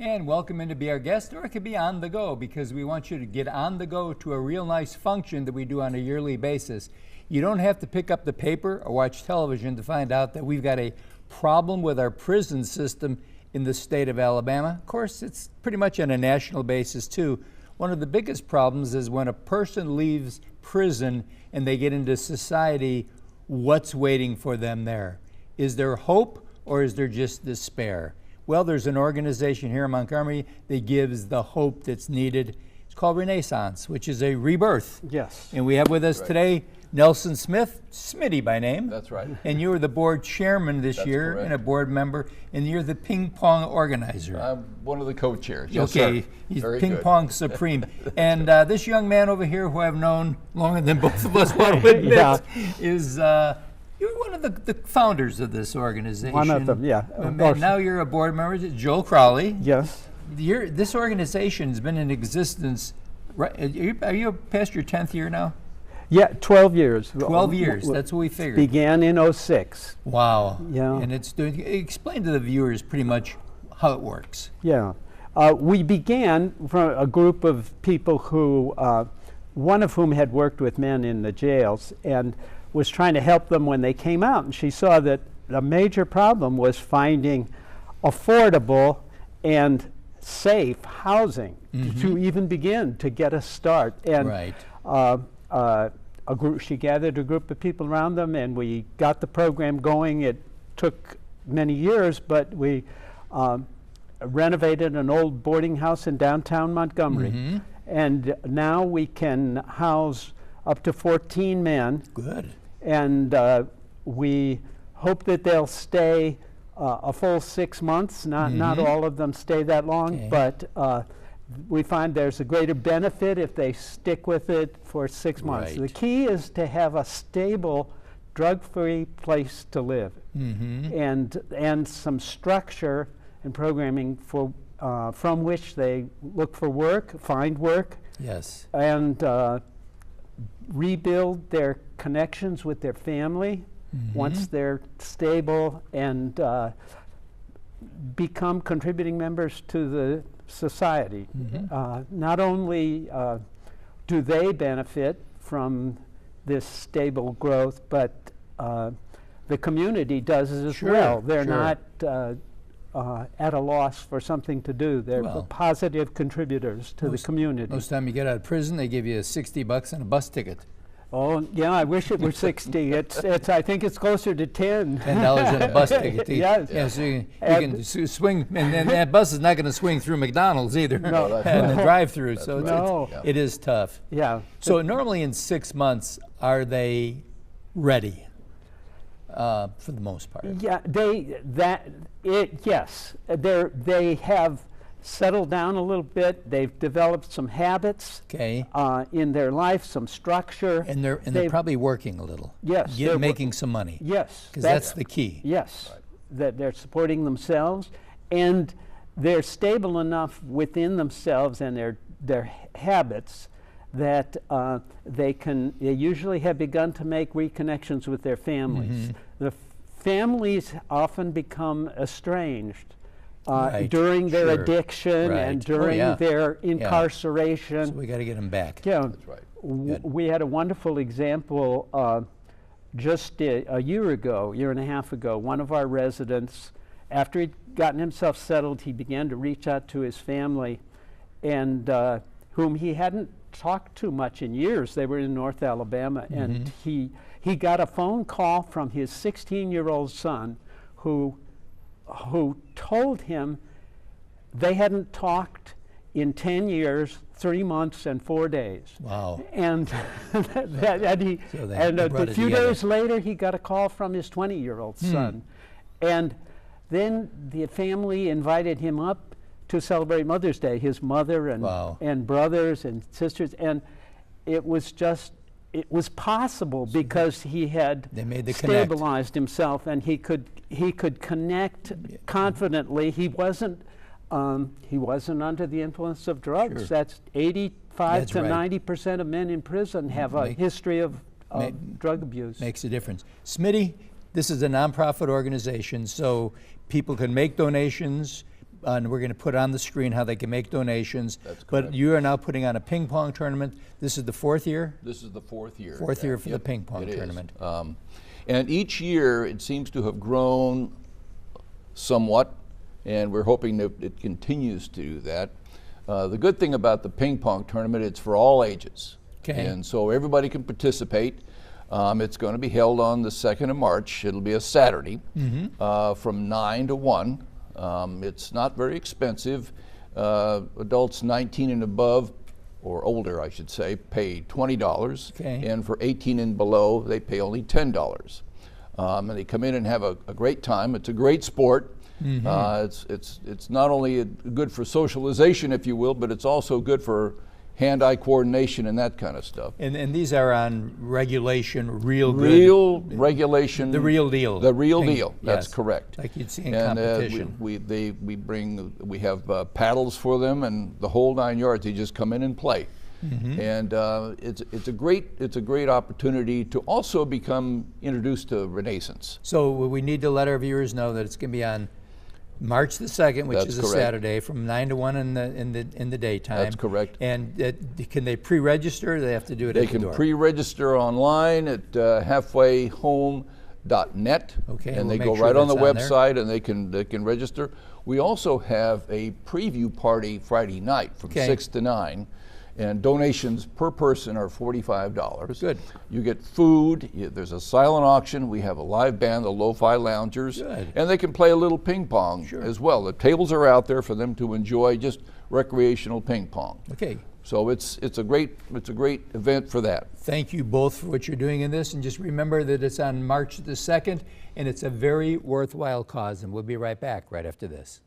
And welcome in to be our guest, or it could be on the go, because we want you to get on the go to a real nice function that we do on a yearly basis. You don't have to pick up the paper or watch television to find out that we've got a problem with our prison system in the state of Alabama. Of course, it's pretty much on a national basis too. One of the biggest problems is when a person leaves prison and they get into society, what's waiting for them there? Is there hope or is there just despair? Well, there's an organization here in Montgomery that gives the hope that's needed. It's called Renaissance, which is a rebirth. Yes. And we have with us today Nelson Smith, Smitty by name. That's right. And you were the board chairman this year correct. and a board member, and you're the Ping-Pong organizer. I'm one of the co-chairs. Yes, Okay, sir. he's Very Ping-Pong good. supreme. And this young man over here, who I've known longer than both of us want to admit, is you're one of the founders of this organization. One of them, yeah. And now you're a board member, Joel Crowely. Yes. This organization's been in existence, right? Are you past your 10th year now? Yeah, 12 years. 12 years, that's what we figured. Began in '06. Wow. Yeah. And it's doing, explain to the viewers pretty much how it works. Yeah. We began from a group of people who, one of whom had worked with men in the jails and was trying to help them when they came out. And she saw that a major problem was finding affordable and safe housing to even begin to get a start. And Right. she gathered a group of people around them, and we got the program going. It took many years, but we renovated an old boarding house in downtown Montgomery. And now we can house up to 14 men. Good. And we hope that they'll stay a full 6 months. Not all of them stay that long, but we find there's a greater benefit if they stick with it for 6 months. Right. The key is to have a stable, drug-free place to live, and some structure and programming for from which they look for work, find work, Yes. and rebuild their connections with their family once they're stable, and become contributing members to the society. Not only do they benefit from this stable growth, but the community does as Sure, well. They're sure. not at a loss for something to do. They're Well, positive contributors to the community. Most time you get out of prison, they give you $60 and a bus ticket. Oh, yeah, I wish it were 60. It's I think it's closer to 10. $10 and a bus ticket. Yes. Yeah, so you can swing, and then that bus is not going to swing through McDonald's either, No. That's and right. the drive-through. So That's No. right. it is tough. Yeah. So normally in 6 months, are they ready for the most part? Yeah, yes, they have settled down a little bit. They've developed some habits Okay. in their life, some structure. And they're they've- probably working a little. Yes, they're making some money. Yes, Because that's the key. yes, that they're supporting themselves, and they're stable enough within themselves and their habits that they usually have begun to make reconnections with their families. The families often become estranged Right, during their sure, addiction right. and Oh, during yeah. their incarceration. So we got to get them back. Yeah, That's right. Good. we had a wonderful example just a year and a half ago. One of our residents, after he'd gotten himself settled, he began to reach out to his family, and whom he hadn't talked to much in years. They were in North Alabama, and he got a phone call from his 16-year-old son, who told him they hadn't talked in 10 years, 3 months, and 4 days. Wow. And So they a brought it few together. days later, he got a call from his 20-year-old son. And then the family invited him up to celebrate Mother's Day, his mother and, Wow. and brothers and sisters. And it was possible because he had They made the connect. stabilized himself, and he could connect confidently. He wasn't under the influence of drugs. Sure. That's 85 That's to right. 90% of men in prison have a history of drug abuse. Makes a difference. Smitty, this is a nonprofit organization, so people can make donations. and we're going to put on the screen how they can make donations. That's But correct. you are now putting on a ping pong tournament. This is the fourth year? This is the fourth year. Fourth year for the Yep, ping pong it is. tournament. And each year it seems to have grown somewhat, and we're hoping that it continues to do that. The good thing about the ping pong tournament, it's for all ages. Okay. And so everybody can participate. It's going to be held on the 2nd of March. It'll be a Saturday from 9 to 1. It's not very expensive. Adults 19 and above, or older I should say, pay $20. Okay. And for 18 and below, they pay only $10. And they come in and have a great time. It's a great sport. It's not only good for socialization, if you will, but it's also good for hand-eye coordination and that kind of stuff. And these are on regulation, real good. Real regulation. The real deal. The real Ping- deal. That's yes, correct. like you'd see in And competition. we have paddles for them and the whole 9 yards. They just come in and play. And it's a great opportunity to also become introduced to Renaissance. So we need to let our viewers know that it's going to be on March the 2nd, which That's is a correct. Saturday, from 9 to 1 in the daytime. That's correct. And can they pre-register? Or they have to do it They at the can door? pre-register online at halfwayhome.net, Okay, and we'll they make go sure right on the that's on there. website, and they can register. We also have a preview party Friday night from Okay. 6 to 9, and donations per person are $45. Good. You get food. There's a silent auction. We have a live band, the Lo-Fi Loungers, Good. and they can play a little ping pong as well. The tables are out there for them to enjoy just recreational ping pong. Okay. So it's a great event for that. Thank you both for what you're doing in this, and just remember that it's on March the 2nd, and it's a very worthwhile cause, and we'll be right back right after this.